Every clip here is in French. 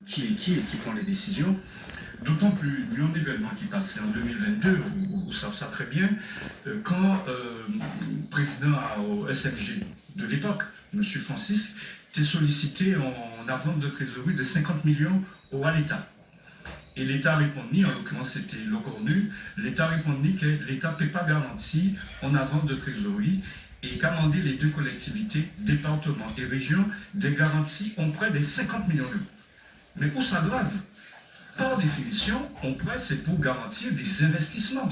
qui prend les décisions. D'autant plus, il y a un événement qui passait en 2022, vous savez ça très bien, quand le président au SFG de l'époque, M. Francis, était sollicité en avance de trésorerie de 50 millions à l'État. Et l'État répondit, en l'occurrence c'était l'OCORNU, l'État répondit que l'État ne peut pas garantir en avance de trésorerie et qu'a demandé les deux collectivités, départements et régions, des garanties en près de 50 millions d'euros. Mais où ça grave? Par définition, on prête, c'est pour garantir des investissements.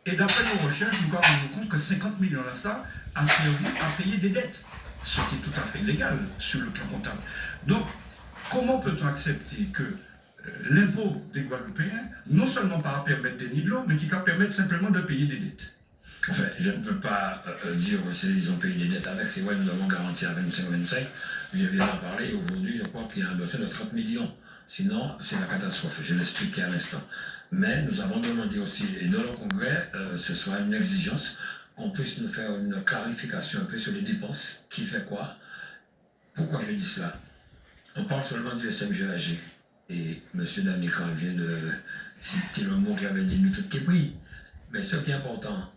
Et d'après nos recherches, nous nous rendons compte que 50 millions là, ça a servi à payer des dettes, ce qui est tout à fait légal sur le plan comptable. Donc, comment peut-on accepter que l'impôt des Guadeloupéens, non seulement pas permettre des nids de l'eau, mais qui va permettre simplement de payer des dettes? Enfin, je ne peux pas dire qu'ils ont payé des dettes avec. C'est vrai, nous avons garanti à 25-25. Je viens d'en parler. Aujourd'hui, je crois qu'il y a un besoin de 30 millions. Sinon, c'est la catastrophe. Je l'expliquais à l'instant. Mais nous avons demandé aussi, et dans le Congrès, ce sera une exigence, qu'on puisse nous faire une clarification un peu sur les dépenses. Qui fait quoi? Pourquoi je dis cela? On parle seulement du SMGAG. Et M. Danicran vient de citer le mot qu'il avait dit, nous tout qui est pris. Mais ce qui est important,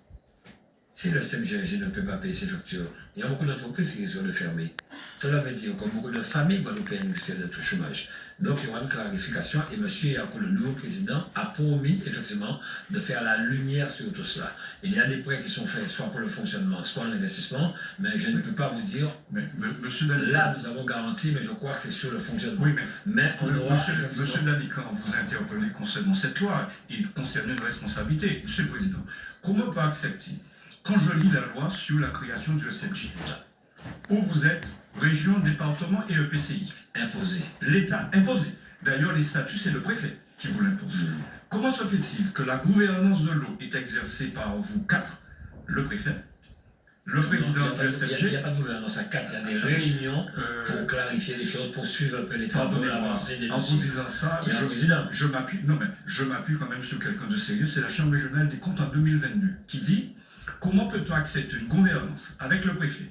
si le SMGAG ne peut pas payer ses factures, il y a beaucoup d'entreprises qui sont fermées. Cela veut dire que beaucoup de familles guadeloupéennes sont au chômage. Donc il y aura une clarification et M. Yakou, le nouveau président, a promis effectivement de faire la lumière sur tout cela. Il y a des prêts qui sont faits soit pour le fonctionnement, soit l'investissement, mais je ne peux pas vous dire, là nous avons garanti, mais je crois que c'est sur le fonctionnement. Oui, mais on aura... Monsieur Danicran, vous interpellez concernant cette loi, il concerne une responsabilité. Monsieur le Président, comment on peut accepter, quand je lis la loi sur la création du SMJ, où vous êtes région, département et EPCI. Imposé. L'État imposé. D'ailleurs, les statuts, c'est le préfet qui vous l'impose. Comment se fait-il que la gouvernance de l'eau est exercée par vous quatre, le préfet, le président du SMG? Il n'y a pas de gouvernance à quatre, il y a des réunions pour clarifier les choses, pour suivre un peu les travaux, l'avancée des dossiers. En vous disant ça, il y a un président. Je m'appuie quand même sur quelqu'un de sérieux, c'est la Chambre régionale des comptes en 2022, qui dit comment peut-on accepter une gouvernance avec le préfet,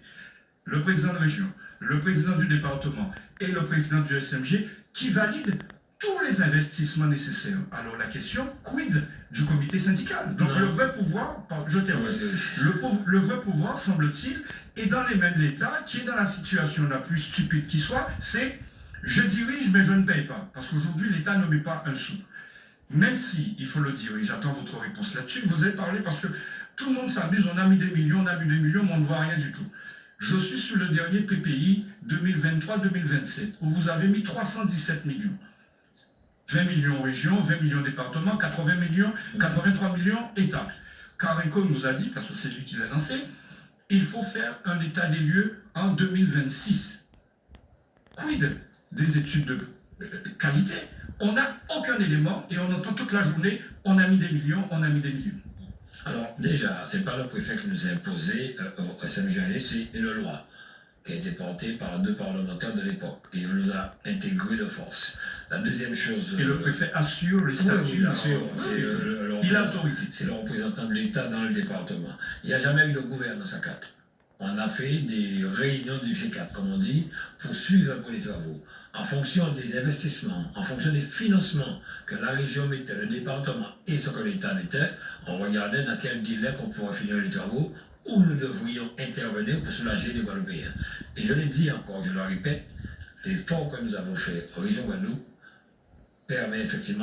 le président de région, le président du département et le président du SMG qui valide tous les investissements nécessaires. Alors la question, quid du comité syndical? Donc le vrai pouvoir, je termine, le vrai pouvoir, semble-t-il, est dans les mains de l'État, qui est dans la situation la plus stupide qui soit, c'est je dirige mais je ne paye pas. Parce qu'aujourd'hui l'État ne met pas un sou. Même si, il faut le dire, et j'attends votre réponse là-dessus, vous avez parlé parce que tout le monde s'amuse, on a mis des millions, mais on ne voit rien du tout. Je suis sur le dernier PPI 2023-2027, où vous avez mis 317 millions. 20 millions régions, 20 millions départements, 80 millions, 83 millions État. Carenco nous a dit, parce que c'est lui qui l'a lancé, il faut faire un état des lieux en 2026. Quid des études de qualité? On n'a aucun élément et on entend toute la journée, on a mis des millions, on a mis des millions. Alors déjà, ce n'est pas le préfet qui nous a imposé au SMGAG, c'est une loi qui a été portée par deux parlementaires de l'époque et on nous a intégré de force. La deuxième chose... Et le préfet assure les statuts. Bien sûr, il a l'autorité. C'est le représentant de l'État dans le département. Il n'y a jamais eu de gouvernance à 4. On a fait des réunions du G4, comme on dit, pour suivre un peu les travaux. En fonction des investissements, en fonction des financements que la région mettait, le département et ce que l'État mettait, on regardait dans quel délai qu'on pourrait finir les travaux, où nous devrions intervenir pour soulager les Guadeloupéens. Et je l'ai dit encore, je le répète, l'effort que nous avons fait en région Guadeloupe permet effectivement